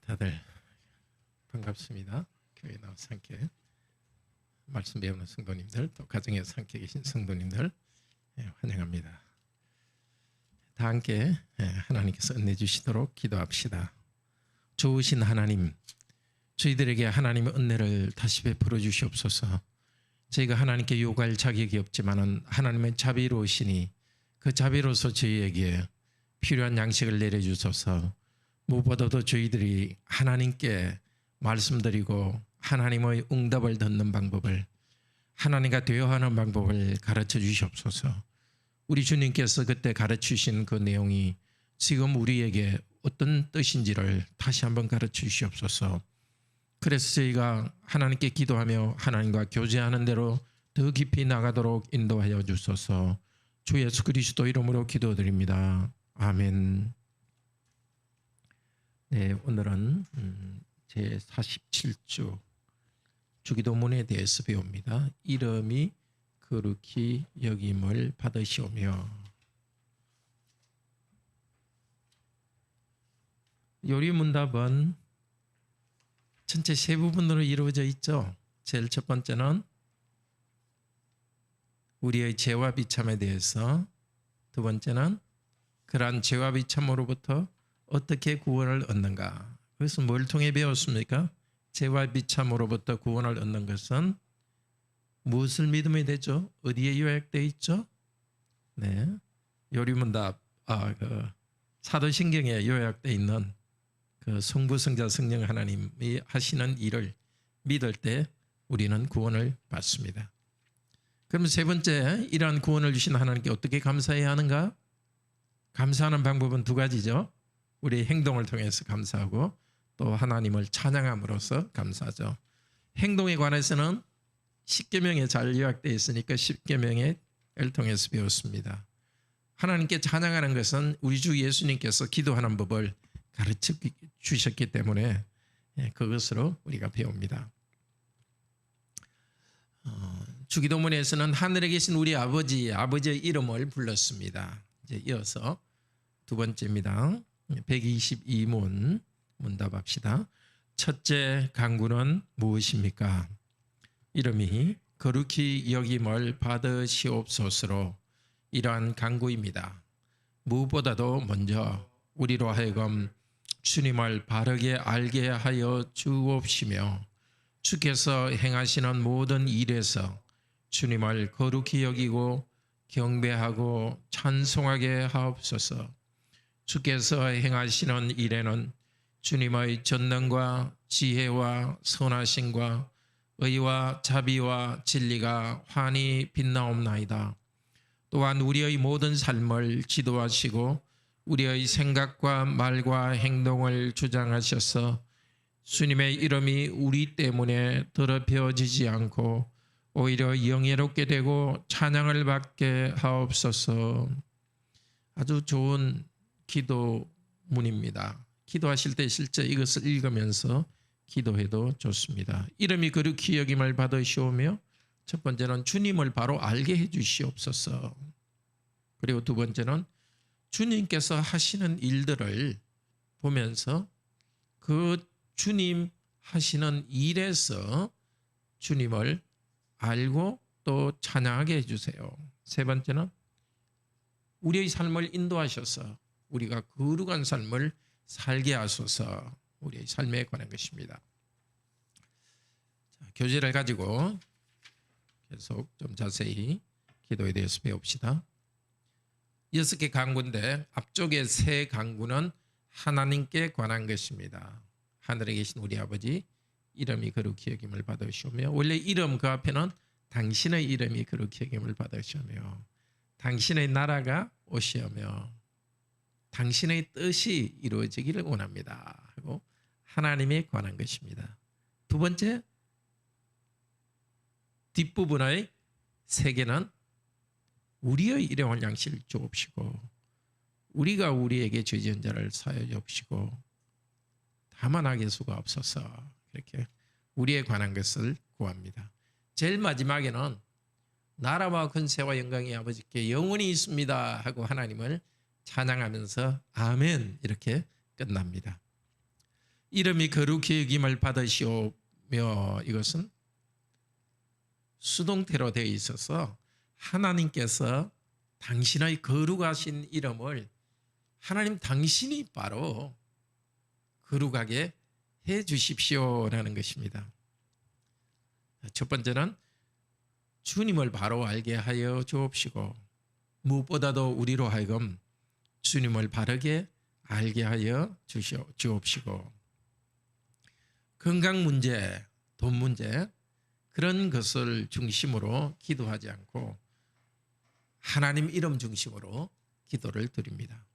다들 반갑습니다. 교회 나와서 함께 말씀 배우는 성도님들, 또 가정에서 함께 계신 성도님들 환영합니다. 다 함께 하나님께서 은혜 주시도록 기도합시다. 좋으신 하나님, 저희들에게 하나님의 은혜를 다시 베풀어 주시옵소서. 저희가 하나님께 요구할 자격이 없지만은 하나님의 자비로우시니 그 자비로서 저희에게 필요한 양식을 내려주소서. 무엇보다도 저희들이 하나님께 말씀드리고 하나님의 응답을 듣는 방법을, 하나님과 대화하는 방법을 가르쳐 주시옵소서. 우리 주님께서 그때 가르치신 그 내용이 지금 우리에게 어떤 뜻인지를 다시 한번 가르쳐 주시옵소서. 그래서 저희가 하나님께 기도하며 하나님과 교제하는 대로 더 깊이 나가도록 인도하여 주소서. 주 예수 그리스도 이름으로 기도드립니다. 아멘. 네, 오늘은 제47주 주기도문에 대해서 배웁니다. 이름이 거룩히 여김을 받으시오며. 요리문답은 전체 세 부분으로 이루어져 있죠. 제일 첫 번째는 우리의 죄와 비참에 대해서, 두 번째는 그러한 죄와 비참으로부터 어떻게 구원을 얻는가. 그래서 뭘 통해 배웠습니까? 죄와 비참으로부터 구원을 얻는 것은 무엇을 믿으면 되죠? 어디에 요약되어 있죠? 네, 요리문답 사도신경에 요약되어 있는 그 성부, 성자, 성령 하나님이 하시는 일을 믿을 때 우리는 구원을 받습니다. 그럼 세 번째, 이러한 구원을 주신 하나님께 어떻게 감사해야 하는가? 감사하는 방법은 두 가지죠. 우리의 행동을 통해서 감사하고 또 하나님을 찬양함으로써 감사하죠. 행동에 관해서는 십계명에 잘 요약되어 있으니까 십계명을 통해서 배웠습니다. 하나님께 찬양하는 것은 우리 주 예수님께서 기도하는 법을 가르쳐 주셨기 때문에 그것으로 우리가 배웁니다. 주기도문에서는 하늘에 계신 우리 아버지의 이름을 불렀습니다. 이제 이어서 두 번째입니다. 122문 문답합시다. 첫째 간구는 무엇입니까? 이름이 거룩히 여김을 받으시옵소서로 이러한 간구입니다. 무엇보다도 먼저 우리로 하여금 주님을 바르게 알게 하여 주옵시며 주께서 행하시는 모든 일에서 주님을 거룩히 여기고 경배하고 찬송하게 하옵소서. 주께서 행하시는 일에는 주님의 전능과 지혜와 선하심과 의와 자비와 진리가 환히 빛나옵나이다. 또한 우리의 모든 삶을 지도하시고 우리의 생각과 말과 행동을 주장하셔서 주님의 이름이 우리 때문에 더럽혀지지 않고 오히려 영예롭게 되고 찬양을 받게 하옵소서. 아주 좋은 기도문입니다. 기도하실 때 실제 이것을 읽으면서 기도해도 좋습니다. 이름이 거룩히 여김을 받으시오며, 첫 번째는 주님을 바로 알게 해 주시옵소서. 그리고 두 번째는 주님께서 하시는 일들을 보면서 그 주님 하시는 일에서 주님을 알고 또 찬양하게 해주세요. 세 번째는 우리의 삶을 인도하셔서 우리가 거룩한 삶을 살게 하소서. 우리의 삶에 관한 것입니다. 자, 교재를 가지고 계속 좀 자세히 기도에 대해서 배웁시다. 6개 간구인데 앞쪽에 세 간구는 하나님께 관한 것입니다. 하늘에 계신 우리 아버지, 이름이 거룩히 여김을 받으시오며, 원래 이름 그 앞에는 당신의 이름이 거룩히 여김을 받으시오며, 당신의 나라가 오시오며 당신의 뜻이 이루어지기를 원합니다 하고 하나님에 관한 것입니다. 두 번째, 뒷부분의 세 개는 우리의 일용할 양식을 주옵시고 우리가 우리에게 죄 지은 자를 사하여 주옵시고 다만 악의 수가 없어서, 이렇게 우리에 관한 것을 구합니다. 제일 마지막에는 나라와 권세와 영광이 아버지께 영원히 있습니다 하고 하나님을 찬양하면서 아멘 이렇게 끝납니다. 이름이 거룩히 여김을 받으시오며, 이것은 수동태로 되어 있어서 하나님께서 당신의 거룩하신 이름을 하나님 당신이 바로 거룩하게 해 주십시오라는 것입니다. 첫 번째는 주님을 바로 알게 하여 주옵시고, 무엇보다도 우리로 하여금 주님을 바르게 알게 하여 주옵시고, 건강 문제, 돈 문제, 그런 것을 중심으로 기도하지 않고 하나님 이름 중심으로 기도를 드립니다.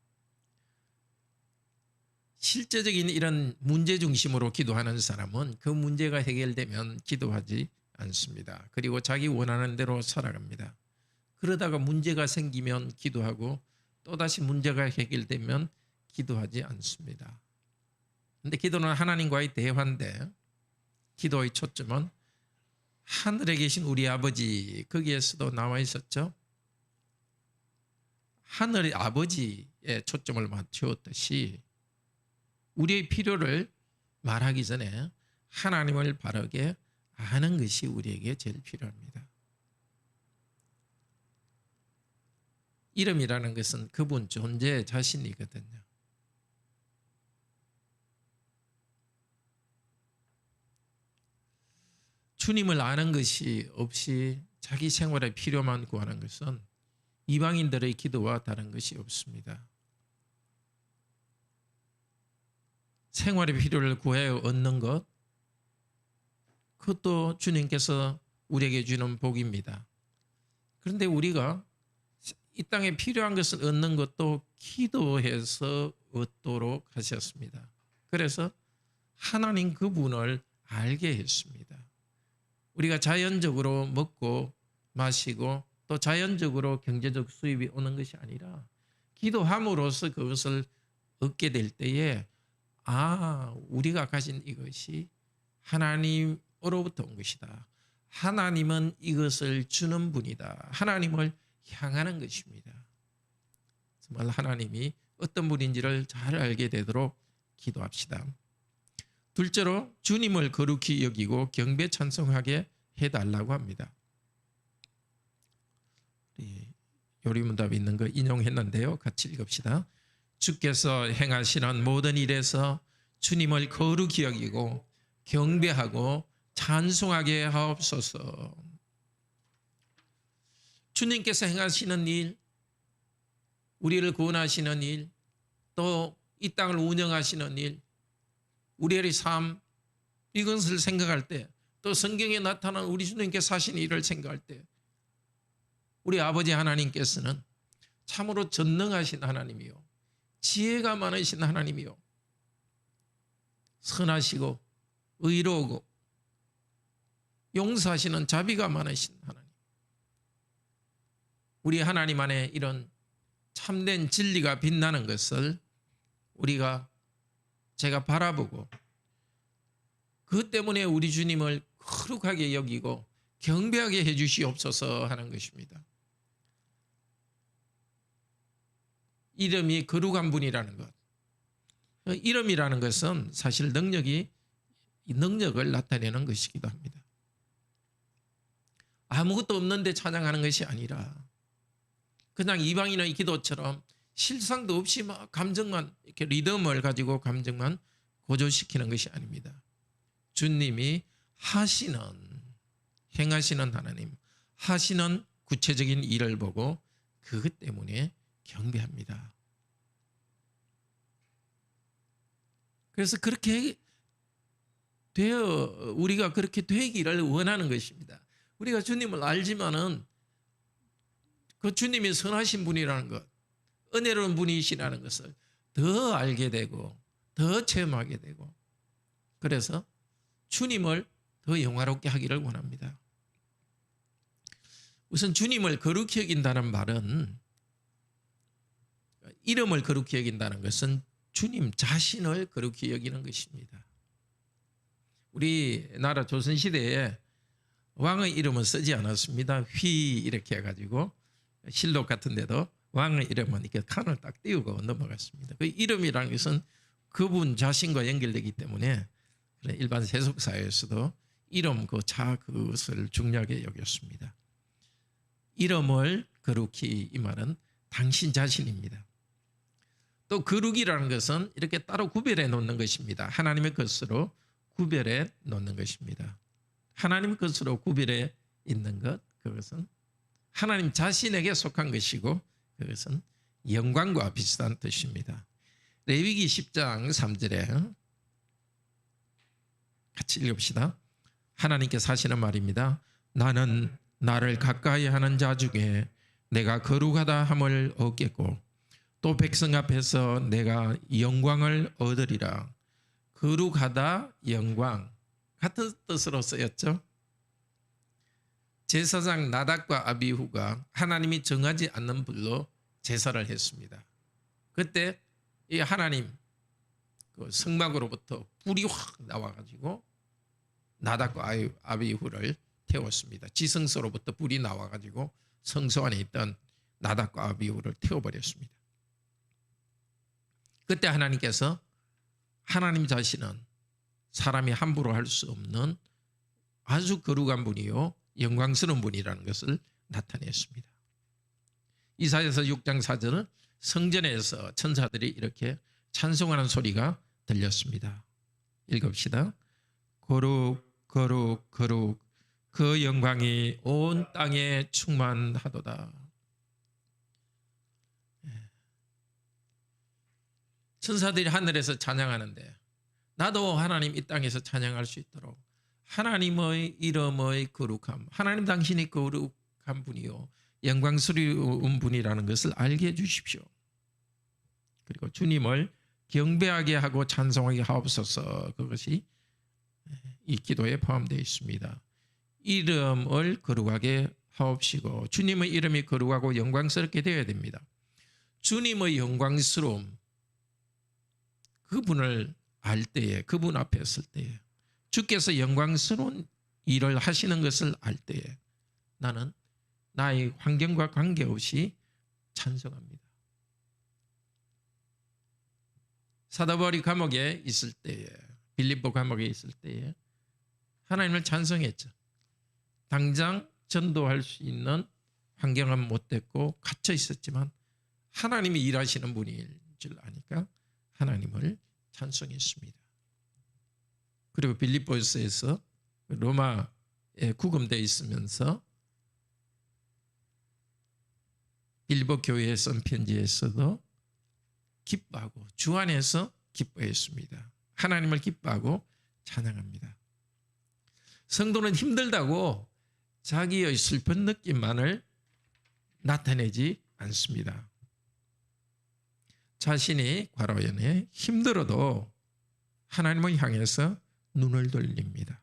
실제적인 이런 문제 중심으로 기도하는 사람은 그 문제가 해결되면 기도하지 않습니다. 그리고 자기 원하는 대로 살아갑니다. 그러다가 문제가 생기면 기도하고 또다시 문제가 해결되면 기도하지 않습니다. 그런데 기도는 하나님과의 대화인데, 기도의 초점은 하늘에 계신 우리 아버지, 거기에서도 나와 있었죠. 하늘의 아버지에 초점을 맞추었듯이 우리의 필요를 말하기 전에 하나님을 바르게 아는 것이 우리에게 제일 필요합니다. 이름이라는 것은 그분 존재 자신이거든요. 주님을 아는 것이 없이 자기 생활에 필요만 구하는 것은 이방인들의 기도와 다른 것이 없습니다. 생활의 필요를 구하여 얻는 것, 그것도 주님께서 우리에게 주는 복입니다. 그런데 우리가 이 땅에 필요한 것을 얻는 것도 기도해서 얻도록 하셨습니다. 그래서 하나님 그분을 알게 했습니다. 우리가 자연적으로 먹고 마시고 또 자연적으로 경제적 수입이 오는 것이 아니라 기도함으로써 그것을 얻게 될 때에, 우리가 가진 이것이 하나님으로부터 온 것이다. 하나님은 이것을 주는 분이다. 하나님을 향하는 것입니다. 정말 하나님이 어떤 분인지를 잘 알게 되도록 기도합시다. 둘째로 주님을 거룩히 여기고 경배 찬송하게 해달라고 합니다. 요리문답에 있는 거 인용했는데요. 같이 읽읍시다. 주께서 행하시는 모든 일에서 주님을 거룩히 여기고 경배하고 찬송하게 하옵소서. 주님께서 행하시는 일, 우리를 구원하시는 일, 또 이 땅을 운영하시는 일, 우리의 삶, 이것을 생각할 때, 또 성경에 나타난 우리 주님께서 하신 일을 생각할 때, 우리 아버지 하나님께서는 참으로 전능하신 하나님이요, 지혜가 많으신 하나님이요, 선하시고 의로우고 용서하시는 자비가 많으신 하나님. 우리 하나님 안에 이런 참된 진리가 빛나는 것을 제가 바라보고, 그 때문에 우리 주님을 거룩하게 여기고 경배하게 해 주시옵소서 하는 것입니다. 이름이 거룩한 분이라는 것. 이름이라는 것은 사실 능력을 나타내는 것이기도 합니다. 아무것도 없는데 찬양하는 것이 아니라 그냥 이방인의 기도처럼 실상도 없이 막 감정만, 이렇게 리듬을 가지고 감정만 고조시키는 것이 아닙니다. 주님이 행하시는 하나님, 하시는 구체적인 일을 보고 그것 때문에 경배합니다. 그래서 우리가 그렇게 되기를 원하는 것입니다. 우리가 주님을 알지만은 그 주님이 선하신 분이라는 것, 은혜로운 분이시라는 것을 더 알게 되고 더 체험하게 되고, 그래서 주님을 더 영화롭게 하기를 원합니다. 우선 주님을 거룩히 여긴다는 말은, 이름을 거룩히 여긴다는 것은 주님 자신을 거룩히 여기는 것입니다. 우리나라 조선시대에 왕의 이름은 쓰지 않았습니다. 휘 이렇게 해가지고 실록 같은 데도 왕의 이름은 이렇게 칸을 딱 띄우고 넘어갔습니다. 그 이름이라는 것은 그분 자신과 연결되기 때문에 일반 세속 사회에서도 이름 그 자 그것을 중요하게 여겼습니다. 이름을 거룩히 이 말은 당신 자신입니다. 또 거룩이라는 것은 이렇게 따로 구별해 놓는 것입니다. 하나님의 것으로 구별해 놓는 것입니다. 하나님의 것으로 구별해 있는 것, 그것은 하나님 자신에게 속한 것이고 그것은 영광과 비슷한 뜻입니다. 레위기 10장 3절에 같이 읽읍시다. 하나님께서 하시는 말입니다. 나는 나를 가까이 하는 자 중에 내가 거룩하다 함을 얻겠고 또 백성 앞에서 내가 영광을 얻으리라. 거룩하다, 영광 같은 뜻으로 쓰였죠. 제사장 나답과 아비후가 하나님이 정하지 않는 불로 제사를 했습니다. 그때 이 하나님 그 성막으로부터 불이 확 나와가지고 나답과 아비후를 태웠습니다. 지성소로부터 불이 나와가지고 성소 안에 있던 나답과 아비후를 태워버렸습니다. 그때 하나님께서 하나님 자신은 사람이 함부로 할 수 없는 아주 거룩한 분이요 영광스러운 분이라는 것을 나타냈습니다. 이사야서 6장 4절은 성전에서 천사들이 이렇게 찬송하는 소리가 들렸습니다. 읽읍시다. 거룩 거룩 거룩 그 영광이 온 땅에 충만하도다. 천사들이 하늘에서 찬양하는데 나도 하나님 이 땅에서 찬양할 수 있도록 하나님의 이름의 거룩함, 하나님 당신이 거룩한 분이요 영광스러운 분이라는 것을 알게 해주십시오. 그리고 주님을 경배하게 하고 찬송하게 하옵소서. 그것이 이 기도에 포함되어 있습니다. 이름을 거룩하게 하옵시고 주님의 이름이 거룩하고 영광스럽게 되어야 됩니다. 주님의 영광스러움, 그분을 알 때에, 그분 앞에 설 때에, 주께서 영광스러운 일을 하시는 것을 알 때에 나는 나의 환경과 관계없이 찬송합니다. 사도 바울이 감옥에 있을 때에, 빌립보 감옥에 있을 때에 하나님을 찬송했죠. 당장 전도할 수 있는 환경은 못 됐고 갇혀 있었지만 하나님이 일하시는 분일 줄 아니까 하나님을 찬송했습니다. 그리고 빌립보에서 로마에 구금되어 있으면서 빌립보 교회에 쓴 편지에서도 기뻐하고 주 안에서 기뻐했습니다. 하나님을 기뻐하고 찬양합니다. 성도는 힘들다고 자기의 슬픈 느낌만을 나타내지 않습니다. 자신이 과로연에 힘들어도 하나님을 향해서 눈을 돌립니다.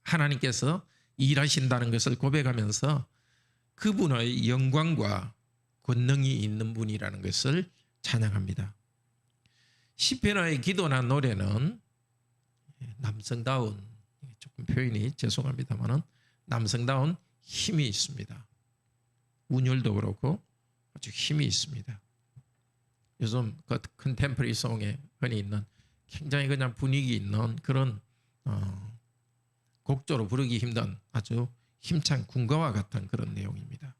하나님께서 일하신다는 것을 고백하면서 그분의 영광과 권능이 있는 분이라는 것을 찬양합니다. 시편의 기도나 노래는 남성다운, 조금 표현이 죄송합니다만 남성다운 힘이 있습니다. 운율도 그렇고 아주 힘이 있습니다. 요즘 그 컨템퍼리 송에 흔히 있는 굉장히 그냥 분위기 있는 그런 곡조로 부르기 힘든 아주 힘찬 군가와 같은 그런 내용입니다.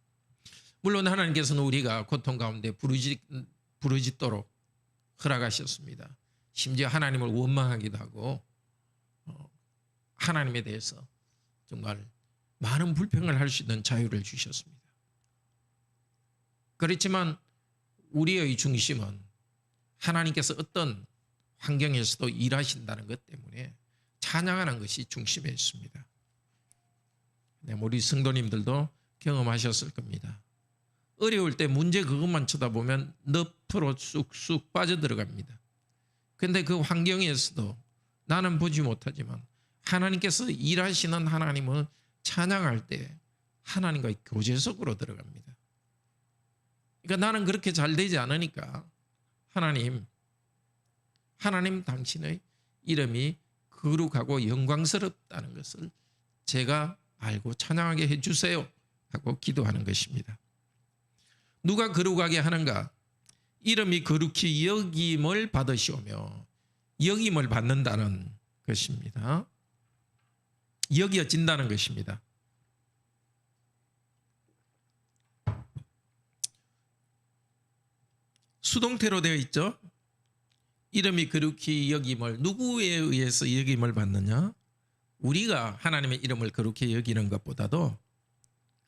물론 하나님께서는 우리가 고통 가운데 부르짖도록 허락하셨습니다. 심지어 하나님을 원망하기도 하고 하나님에 대해서 정말 많은 불평을 할 수 있는 자유를 주셨습니다. 그렇지만 우리의 중심은 하나님께서 어떤 환경에서도 일하신다는 것 때문에 찬양하는 것이 중심에 있습니다. 우리 성도님들도 경험하셨을 겁니다. 어려울 때 문제 그것만 쳐다보면 늪으로 쑥쑥 빠져들어갑니다. 그런데 그 환경에서도 나는 보지 못하지만 하나님께서 일하시는 하나님을 찬양할 때 하나님과 교제 속으로 들어갑니다. 그러니까 나는 그렇게 잘 되지 않으니까 하나님 당신의 이름이 거룩하고 영광스럽다는 것을 제가 알고 찬양하게 해주세요 하고 기도하는 것입니다. 누가 거룩하게 하는가? 이름이 거룩히 여김을 받으시오며, 여김을 받는다는 것입니다. 여겨진다는 것입니다. 수동태로 되어 있죠. 이름이 거룩히 여김을, 누구에 의해서 여김을 받느냐? 우리가 하나님의 이름을 거룩히 여기는 것보다도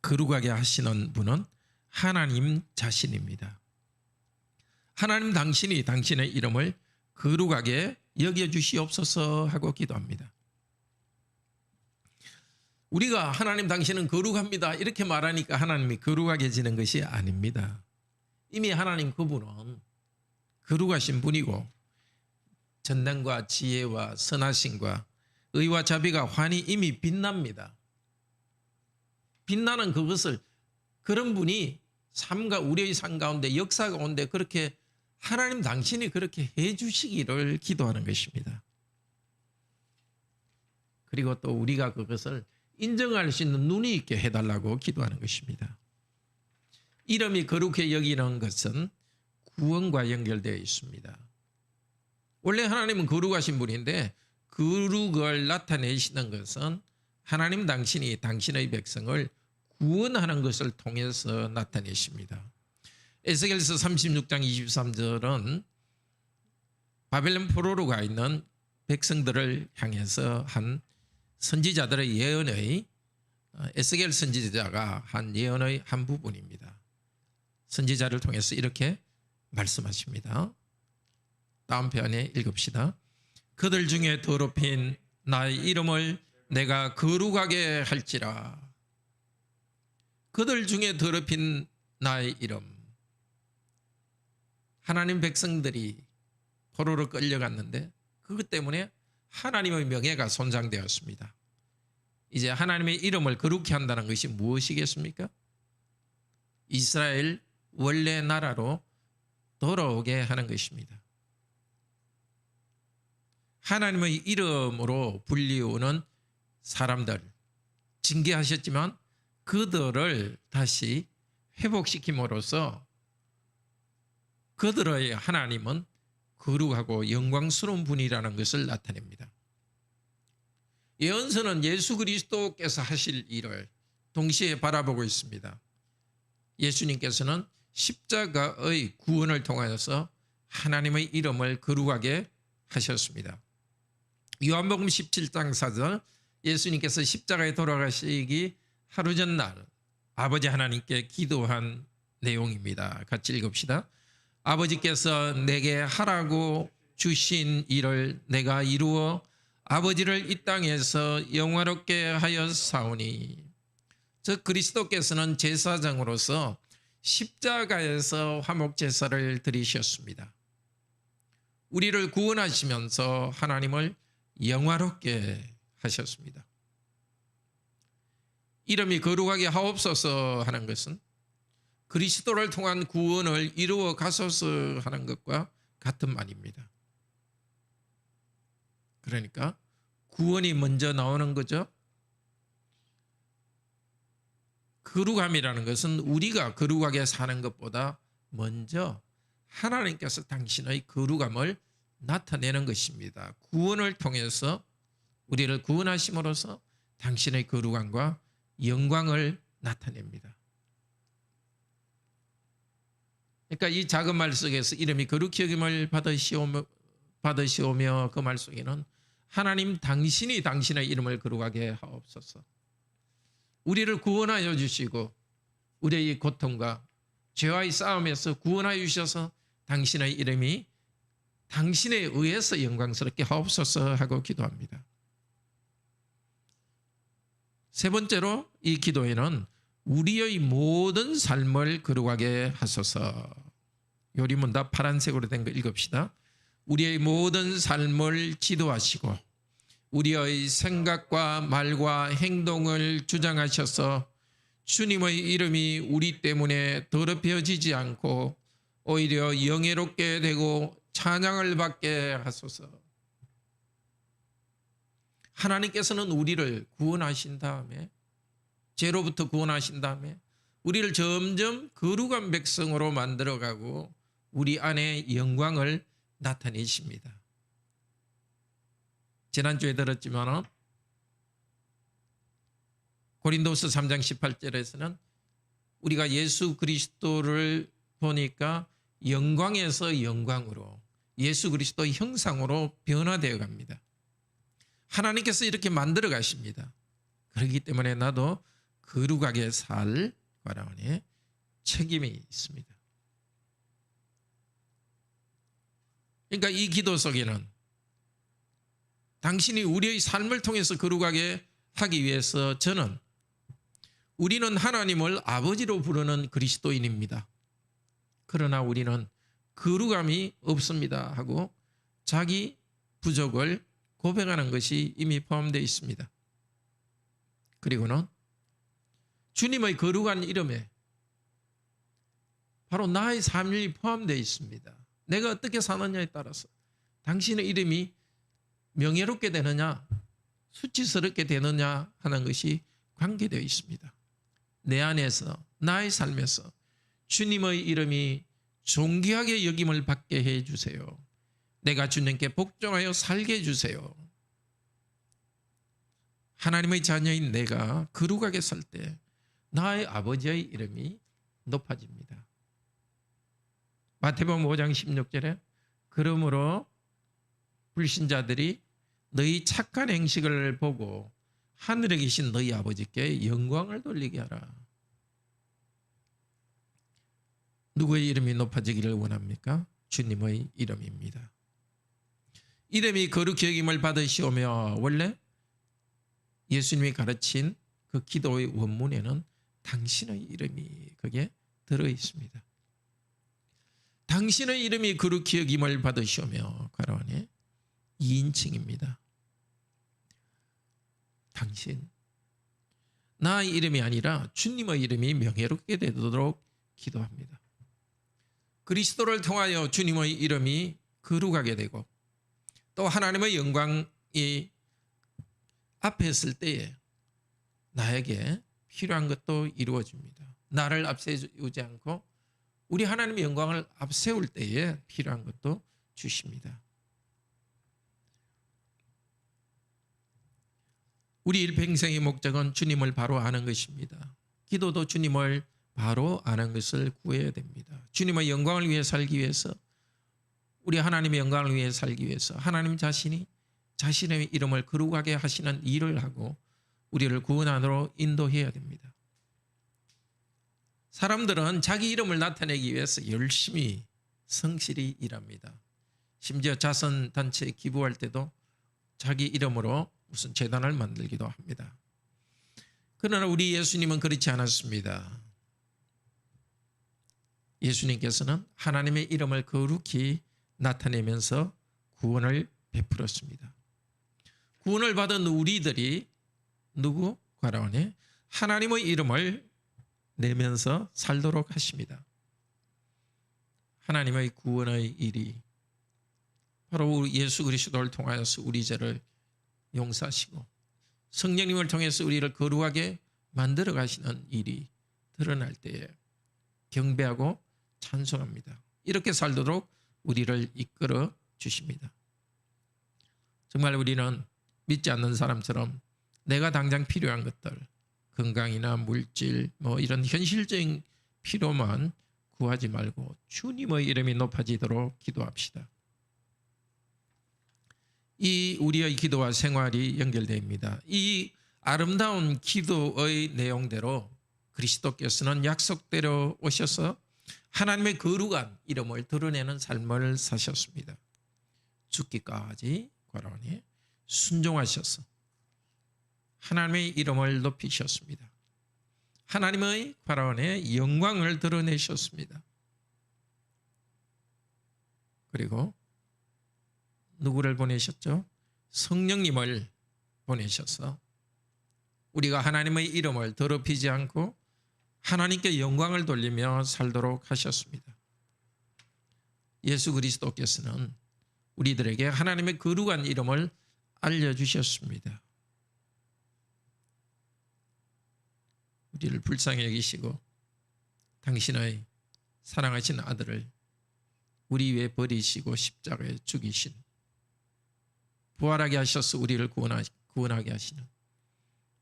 거룩하게 하시는 분은 하나님 자신입니다. 하나님 당신이 당신의 이름을 거룩하게 여겨주시옵소서 하고 기도합니다. 우리가 하나님 당신은 거룩합니다 이렇게 말하니까 하나님이 거룩하게 지는 것이 아닙니다. 이미 하나님 그분은 거룩하신 분이고 전능과 지혜와 선하심과 의와 자비가 환히 이미 빛납니다. 빛나는 그것을, 그런 분이 삶과 우리의 삶 가운데, 역사 가운데 그렇게 하나님 당신이 그렇게 해 주시기를 기도하는 것입니다. 그리고 또 우리가 그것을 인정할 수 있는 눈이 있게 해달라고 기도하는 것입니다. 이름이 거룩해 여기는 것은 구원과 연결되어 있습니다. 원래 하나님은 거룩하신 분인데 거룩을 나타내시는 것은 하나님 당신이 당신의 백성을 구원하는 것을 통해서 나타내십니다. 에스겔서 36장 23절은 바벨론 포로로 가 있는 백성들을 향해서 한 선지자들의 예언의, 에스겔 선지자가 한 예언의 한 부분입니다. 선지자를 통해서 이렇게 말씀하십니다. 다음 편에 읽읍시다. 그들 중에 더럽힌 나의 이름을 내가 거룩하게 할지라. 그들 중에 더럽힌 나의 이름. 하나님 백성들이 포로로 끌려갔는데 그것 때문에 하나님의 명예가 손상되었습니다. 이제 하나님의 이름을 거룩히 한다는 것이 무엇이겠습니까? 이스라엘 원래 나라로 돌아오게 하는 것입니다. 하나님의 이름으로 불리우는 사람들 징계하셨지만 그들을 다시 회복시킴으로써 그들의 하나님은 거룩하고 영광스러운 분이라는 것을 나타냅니다. 예언서는 예수 그리스도께서 하실 일을 동시에 바라보고 있습니다. 예수님께서는 십자가의 구원을 통하여서 하나님의 이름을 거룩하게 하셨습니다. 요한복음 17장 4절, 예수님께서 십자가에 돌아가시기 하루 전날 아버지 하나님께 기도한 내용입니다. 같이 읽읍시다. 아버지께서 내게 하라고 주신 일을 내가 이루어 아버지를 이 땅에서 영화롭게 하였사오니, 즉 그리스도께서는 제사장으로서 십자가에서 화목제사를 드리셨습니다. 우리를 구원하시면서 하나님을 영화롭게 하셨습니다. 이름이 거룩하게 하옵소서 하는 것은 그리스도를 통한 구원을 이루어 가소서 하는 것과 같은 말입니다. 그러니까 구원이 먼저 나오는 거죠. 거룩함이라는 것은 우리가 거룩하게 사는 것보다 먼저 하나님께서 당신의 거룩함을 나타내는 것입니다. 구원을 통해서 우리를 구원하심으로써 당신의 거룩함과 영광을 나타냅니다. 그러니까 이 작은 말 속에서 이름이 거룩히 여김을 받으시오며 그 말 속에는 하나님 당신이 당신의 이름을 거룩하게 하옵소서. 우리를 구원하여 주시고 우리의 고통과 죄와의 싸움에서 구원하여 주셔서 당신의 이름이 당신에 의해서 영광스럽게 하옵소서 하고 기도합니다. 세 번째로 이 기도에는 우리의 모든 삶을 거룩하게 하소서. 요리문답 파란색으로 된 거 읽읍시다. 우리의 모든 삶을 지도하시고 우리의 생각과 말과 행동을 주장하셔서 주님의 이름이 우리 때문에 더럽혀지지 않고 오히려 영예롭게 되고 찬양을 받게 하소서. 하나님께서는 우리를 구원하신 다음에, 죄로부터 구원하신 다음에 우리를 점점 거룩한 백성으로 만들어가고 우리 안에 영광을 나타내십니다. 지난주에 들었지만 고린도서 3장 18절에서는 우리가 예수 그리스도를 보니까 영광에서 영광으로 예수 그리스도의 형상으로 변화되어 갑니다. 하나님께서 이렇게 만들어 가십니다. 그렇기 때문에 나도 거룩하게 살 바라오니 책임이 있습니다. 그러니까 이 기도 속에는 당신이 우리의 삶을 통해서 거룩하게 하기 위해서 우리는 하나님을 아버지로 부르는 그리스도인입니다. 그러나 우리는 거룩함이 없습니다 하고 자기 부족을 고백하는 것이 이미 포함되어 있습니다. 그리고는 주님의 거룩한 이름에 바로 나의 삶이 포함되어 있습니다. 내가 어떻게 사느냐에 따라서 당신의 이름이 명예롭게 되느냐 수치스럽게 되느냐 하는 것이 관계되어 있습니다. 내 안에서 나의 삶에서 주님의 이름이 존귀하게 여김을 받게 해주세요. 내가 주님께 복종하여 살게 해주세요. 하나님의 자녀인 내가 거룩하게 살 때 나의 아버지의 이름이 높아집니다. 마태복음 5장 16절에 그러므로 불신자들이 너희 착한 행식을 보고 하늘에 계신 너희 아버지께 영광을 돌리게 하라. 누구의 이름이 높아지기를 원합니까? 주님의 이름입니다. 이름이 거룩히 여김을 받으시오며 원래 예수님이 가르친 그 기도의 원문에는 당신의 이름이 거기에 들어 있습니다. 당신의 이름이 거룩히 여김을 받으시오며 가라오니 2인칭입니다. 당신, 나의 이름이 아니라 주님의 이름이 명예롭게 되도록 기도합니다. 그리스도를 통하여 주님의 이름이 거룩하게 되고 또 하나님의 영광이 앞에 있을 때에 나에게 필요한 것도 이루어집니다. 나를 앞세우지 않고 우리 하나님의 영광을 앞세울 때에 필요한 것도 주십니다. 우리 일평생의 목적은 주님을 바로 아는 것입니다. 기도도 주님을 바로 아는 것을 구해야 됩니다. 주님의 영광을 위해 살기 위해서 우리 하나님의 영광을 위해 살기 위해서 하나님 자신이 자신의 이름을 거룩하게 하시는 일을 하고 우리를 구원 안으로 인도해야 됩니다. 사람들은 자기 이름을 나타내기 위해서 열심히 성실히 일합니다. 심지어 자선단체에 기부할 때도 자기 이름으로 무슨 재단을 만들기도 합니다. 그러나 우리 예수님은 그렇지 않았습니다. 예수님께서는 하나님의 이름을 거룩히 나타내면서 구원을 베풀었습니다. 구원을 받은 우리들이 누구? 과라오니 하나님의 이름을 내면서 살도록 하십니다. 하나님의 구원의 일이 바로 예수 그리스도를 통하여서 우리 죄를 용서하시고 성령님을 통해서 우리를 거룩하게 만들어 가시는 일이 드러날 때에 경배하고 찬송합니다. 이렇게 살도록 우리를 이끌어 주십니다. 정말 우리는 믿지 않는 사람처럼 내가 당장 필요한 것들, 건강이나 물질, 이런 현실적인 필요만 구하지 말고 주님의 이름이 높아지도록 기도합시다. 이 우리의 기도와 생활이 연결됩니다. 이 아름다운 기도의 내용대로 그리스도께서는 약속대로 오셔서 하나님의 거룩한 이름을 드러내는 삶을 사셨습니다. 죽기까지 과라오니 순종하셔서 하나님의 이름을 높이셨습니다. 하나님의 과라오니 영광을 드러내셨습니다. 그리고 누구를 보내셨죠? 성령님을 보내셔서 우리가 하나님의 이름을 더럽히지 않고 하나님께 영광을 돌리며 살도록 하셨습니다. 예수 그리스도께서는 우리들에게 하나님의 거룩한 이름을 알려주셨습니다. 우리를 불쌍히 여기시고 당신의 사랑하신 아들을 우리 위해 버리시고 십자가에 죽이신, 부활하게 하셔서 우리를 구원하게 하시는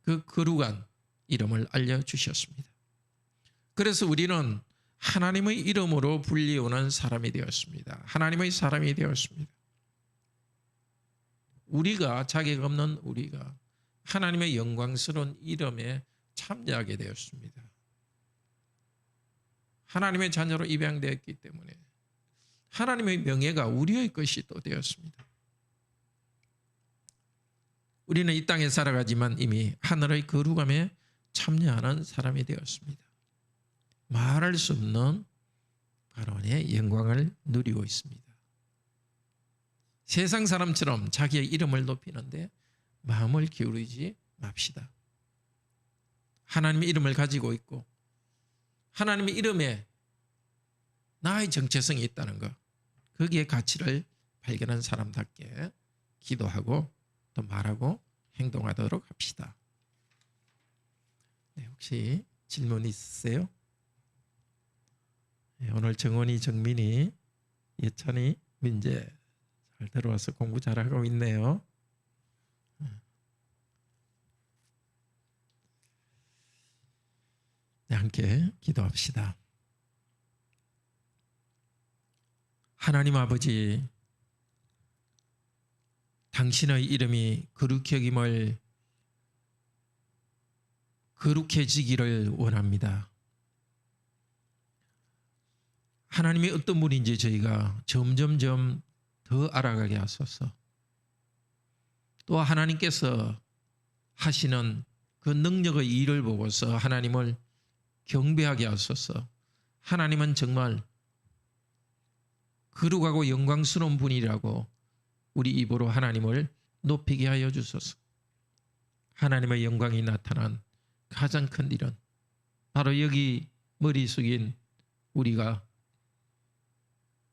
그 거룩한 이름을 알려주셨습니다. 그래서 우리는 하나님의 이름으로 불리우는 사람이 되었습니다. 하나님의 사람이 되었습니다. 우리가, 자격 없는 우리가 하나님의 영광스러운 이름에 참여하게 되었습니다. 하나님의 자녀로 입양되었기 때문에 하나님의 명예가 우리의 것이 또 되었습니다. 우리는 이 땅에 살아가지만 이미 하늘의 거룩함에 참여하는 사람이 되었습니다. 말할 수 없는 바로의 영광을 누리고 있습니다. 세상 사람처럼 자기의 이름을 높이는데 마음을 기울이지 맙시다. 하나님의 이름을 가지고 있고 하나님의 이름에 나의 정체성이 있다는 것, 거기에 가치를 발견한 사람답게 기도하고 또 말하고 행동하도록 합시다. 네, 혹시 질문 있으세요? 네, 오늘 정원이, 정민이, 예찬이, 민재 잘 들어와서 공부 잘하고 있네요. 네, 함께 기도합시다. 하나님 아버지, 당신의 이름이 거룩해지기를 원합니다. 하나님이 어떤 분인지 저희가 점점점 더 알아가게 하소서. 또 하나님께서 하시는 그 능력의 일을 보고서 하나님을 경배하게 하소서. 하나님은 정말 거룩하고 영광스러운 분이라고 우리 입으로 하나님을 높이게 하여 주소서. 하나님의 영광이 나타난 가장 큰 일은 바로 여기 머리 숙인 우리가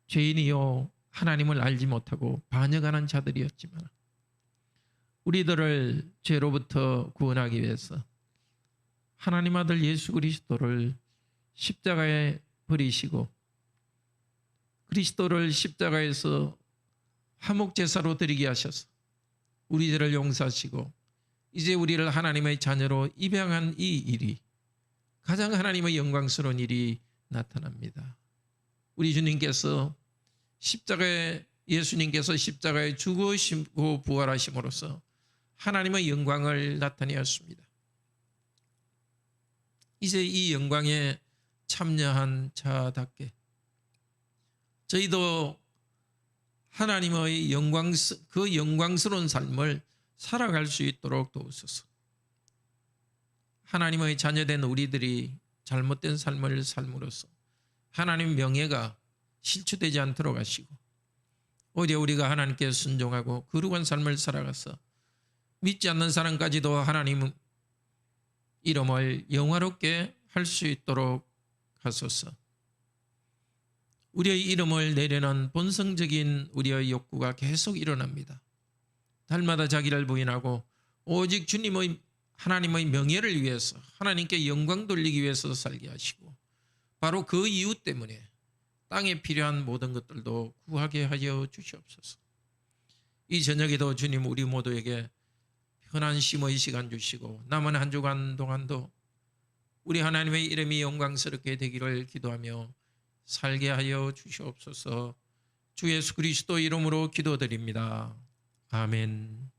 죄인이요 하나님을 알지 못하고 반역하는 자들이었지만 우리들을 죄로부터 구원하기 위해서 하나님 아들 예수 그리스도를 십자가에 버리시고 그리스도를 십자가에서 화목제사로 드리게 하셔서 우리들을 용서하시고 이제 우리를 하나님의 자녀로 입양한 이 일이 가장 하나님의 영광스러운 일이 나타납니다. 우리 주님께서 예수님께서 십자가에 죽으시고 부활하심으로써 하나님의 영광을 나타내었습니다. 이제 이 영광에 참여한 자답게 저희도 하나님의 그 영광스러운 삶을 살아갈 수 있도록 도우소서. 하나님의 자녀된 우리들이 잘못된 삶을 삶으로써 하나님 명예가 실추되지 않도록 하시고 오히려 우리가 하나님께 순종하고 거룩한 삶을 살아가서 믿지 않는 사람까지도 하나님 이름을 영화롭게 할 수 있도록 하소서. 우리의 이름을 내려는 본성적인 우리의 욕구가 계속 일어납니다. 날마다 자기를 부인하고 오직 주님의 하나님의 명예를 위해서 하나님께 영광 돌리기 위해서 살게 하시고 바로 그 이유 때문에 땅에 필요한 모든 것들도 구하게 하여 주시옵소서. 이 저녁에도 주님 우리 모두에게 편한 쉼의 시간 주시고 남은 한 주간 동안도 우리 하나님의 이름이 영광스럽게 되기를 기도하며 살게 하여 주시옵소서. 주 예수 그리스도 이름으로 기도드립니다. 아멘.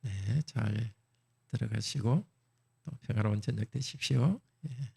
네, 잘 들어가시고 또 평화로운 저녁 되십시오. 예.